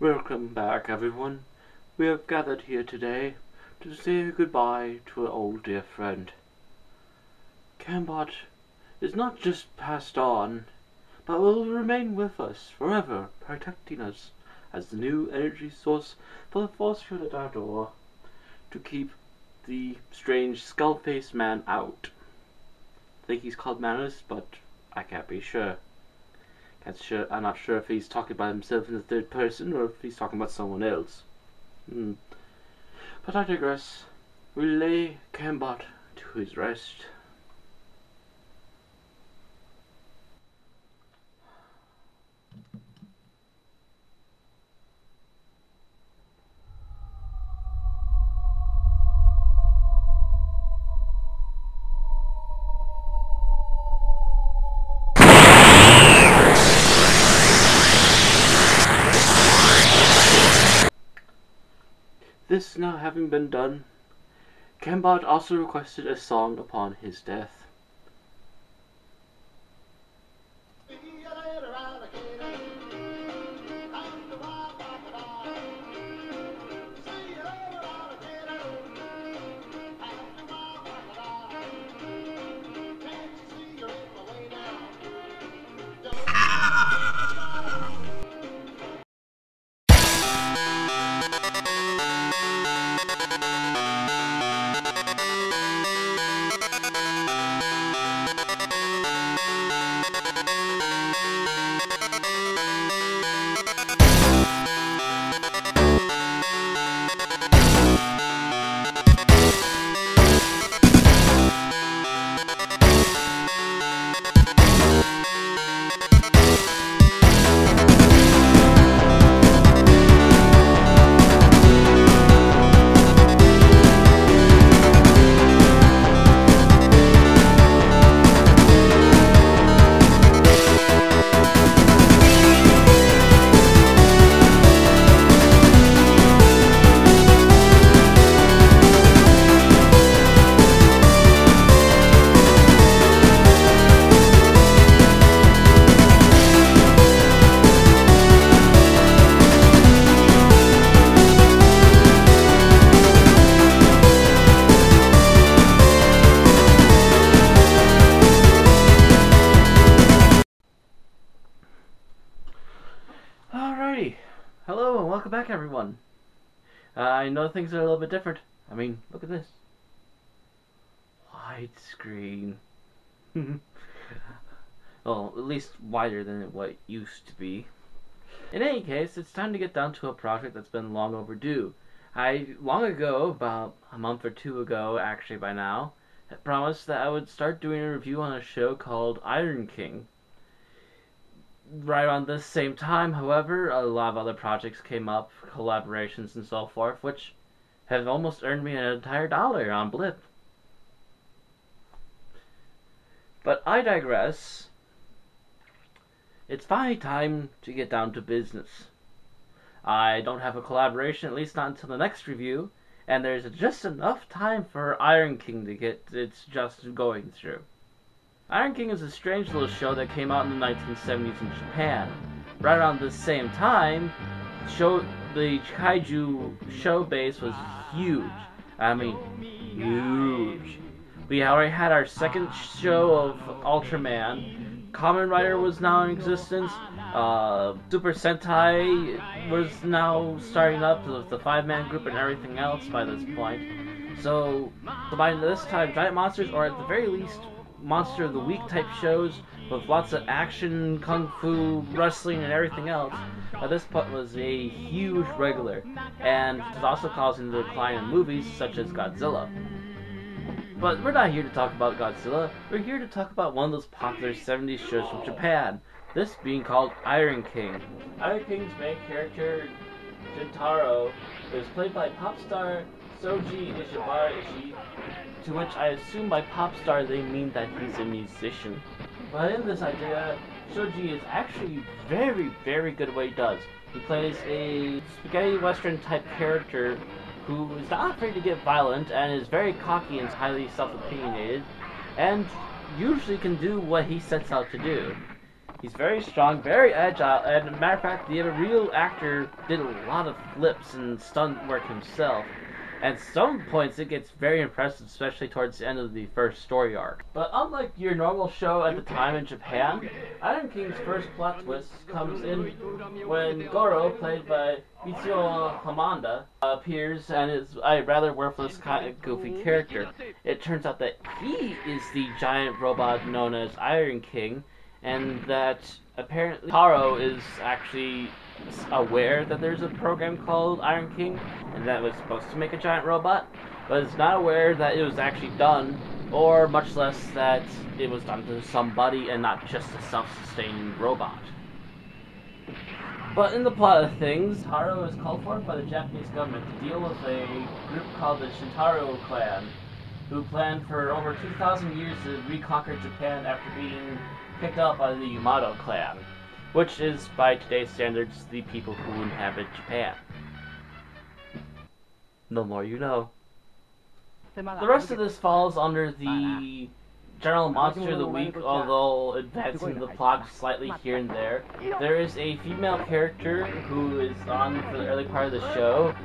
Welcome back, everyone. We have gathered here today to say goodbye to an old dear friend. Cambot is not just passed on, but will remain with us forever, protecting us as the new energy source for the force field at our door to keep the strange skull-faced man out. I think he's called Manus, but I can't be sure. I'm not sure if he's talking about himself in the third person or if he's talking about someone else. But I digress. We lay Cambot to his rest. This now having been done, Cambot also requested a song upon his death. Alrighty, hello and welcome back, everyone. I know things are a little bit different. I mean, look at this. Widescreen. Well, at least wider than what it used to be. In any case, it's time to get down to a project that's been long overdue. I, long ago, about a month or two ago, actually by now, had promised that I would start doing a review on a show called Iron King. Right around this same time, however, a lot of other projects came up, collaborations and so forth, which have almost earned me an entire $1 on Blip. But I digress. It's finally time to get down to business. I don't have a collaboration, at least not until the next review, and there's just enough time for Iron King to get its just going through. Iron King is a strange little show that came out in the 1970s in Japan. Right around the same time, the kaiju show base was huge. I mean, huge. We already had our second show of Ultraman. Kamen Rider was now in existence. Super Sentai was now starting up with the 5-man group and everything else by this point. So by this time, Giant Monsters, or at the very least, Monster of the Week type shows with lots of action, kung fu, wrestling, and everything else, at this point was a huge regular, and it was also causing the decline in movies such as Godzilla. But we're not here to talk about Godzilla, we're here to talk about one of those popular 70s shows from Japan, this being called Iron King. Iron King's main character, Jintaro, is played by pop star Soji Ishibara-ishi, to which I assume by pop star they mean that he's a musician. But in this idea, Shoji is actually very, very good at what he does. He plays a spaghetti western type character who is not afraid to get violent and is very cocky and highly self-opinionated, and usually can do what he sets out to do. He's very strong, very agile, and as a matter of fact, the real actor did a lot of flips and stunt work himself. At some points, it gets very impressive, especially towards the end of the first story arc. But unlike your normal show at the time in Japan, Iron King's first plot twist comes in when Goro, played by Mitsuo Hamada, appears and is a rather worthless, kind of goofy character. It turns out that he is the giant robot known as Iron King, and that apparently Taro is actually aware that there's a program called Iron King and that was supposed to make a giant robot, but is not aware that it was actually done, or much less that it was done to somebody and not just a self-sustaining robot. But in the plot of things, Taro is called for by the Japanese government to deal with a group called the Shintaro clan, who planned for over 2,000 years to reconquer Japan after being picked up by the Yamato clan, which is, by today's standards, the people who inhabit Japan. The more you know. The rest of this falls under the general monster of the week, although advancing the plot slightly here and there. There is a female character who is on for the early part of the show.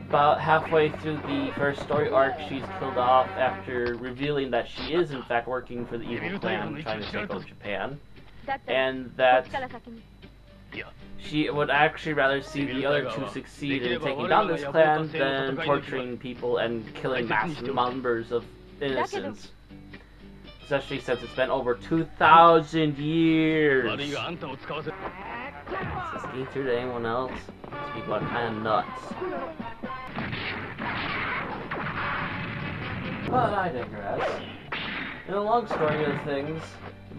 About halfway through the first story arc, she's killed off after revealing that she is in fact working for the evil clan trying to take over Japan, and that she would actually rather see the other two succeed in taking down this clan than torturing people and killing massive numbers of innocents. Especially since it's been over 2,000 years. Is this getting through to anyone else? These people are kind of nuts. But I digress. In the long story of things,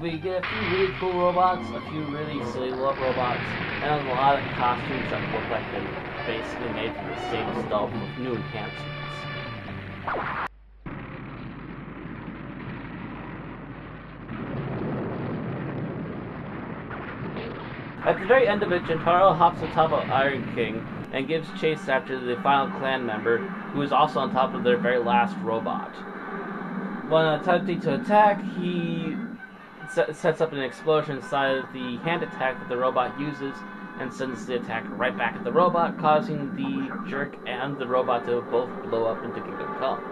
we get a few really cool robots, a few really silly robots, and a lot of costumes that look like they're basically made from the same stuff with new enhancements. At the very end of it, Jintaro hops on top of Iron King and gives chase after the final clan member, who is also on top of their very last robot. When attempting to attack, he sets up an explosion inside of the hand attack that the robot uses and sends the attack right back at the robot, causing the jerk and the robot to both blow up into Kingdom Come.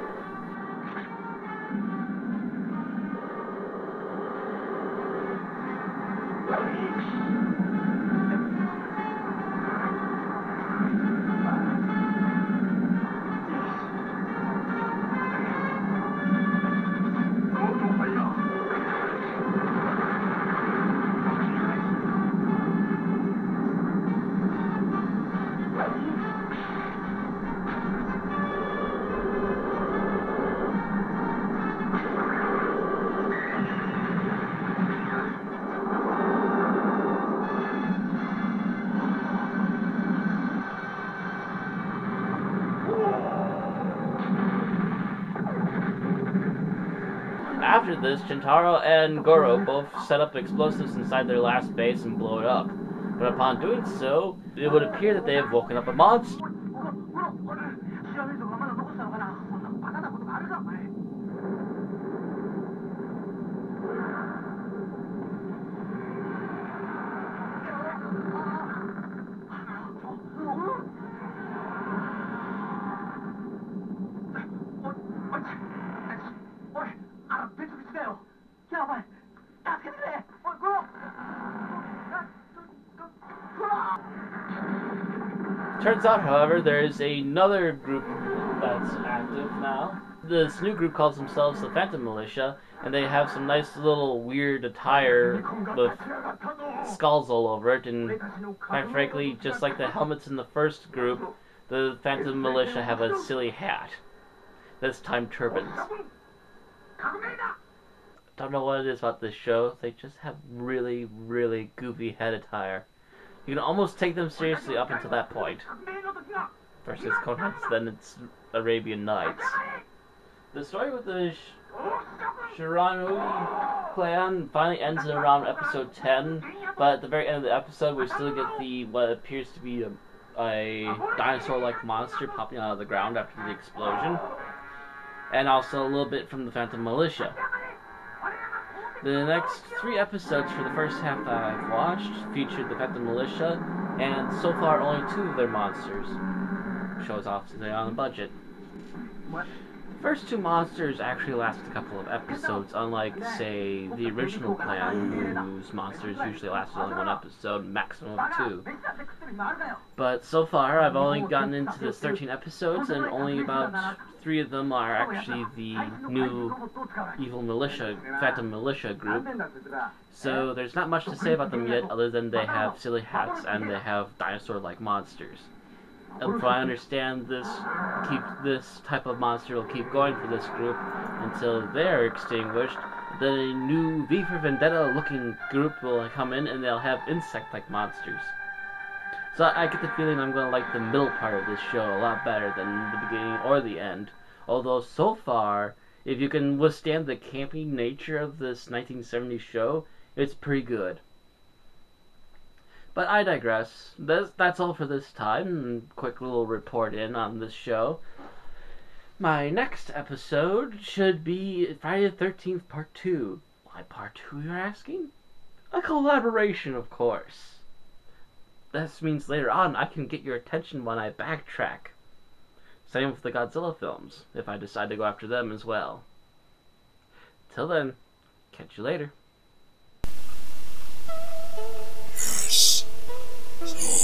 After this, Jintaro and Goro both set up explosives inside their last base and blow it up. But upon doing so, it would appear that they have woken up a monster. Turns out, however, there is another group that's active now. This new group calls themselves the Phantom Militia, and they have some nice little weird attire with skulls all over it, and quite frankly, just like the helmets in the first group, the Phantom Militia have a silly hat. This time turbans. Don't know what it is about this show, they just have really, really goofy head attire. You can almost take them seriously up until that point. First it's Coneheads, then it's Arabian Nights. The story with the Shiranui clan finally ends in around episode 10, but at the very end of the episode we still get what appears to be a dinosaur-like monster popping out of the ground after the explosion, and also a little bit from the Phantom Militia. The next 3 episodes for the first half that I've watched featured the Phantom Militia, and so far only 2 of their monsters. Shows off they're on a budget. The first 2 monsters actually last a couple of episodes, unlike, say, the original clan, whose monsters usually lasted only 1 episode, maximum of 2. But so far, I've only gotten into this 13 episodes, and only about 3 of them are actually the new evil militia, Phantom Militia group. So there's not much to say about them yet, other than they have silly hats and they have dinosaur-like monsters. If I understand this type of monster will keep going for this group until they're extinguished. Then a new V for Vendetta looking group will come in and they'll have insect-like monsters. So I get the feeling I'm going to like the middle part of this show a lot better than the beginning or the end. Although so far, if you can withstand the campy nature of this 1970s show, it's pretty good. But I digress. That's all for this time. Quick little report in on this show. My next episode should be Friday the 13th Part 2. Why Part 2, you're asking? A collaboration, of course. This means later on I can get your attention when I backtrack. Same with the Godzilla films, if I decide to go after them as well. Till then, catch you later. Yes.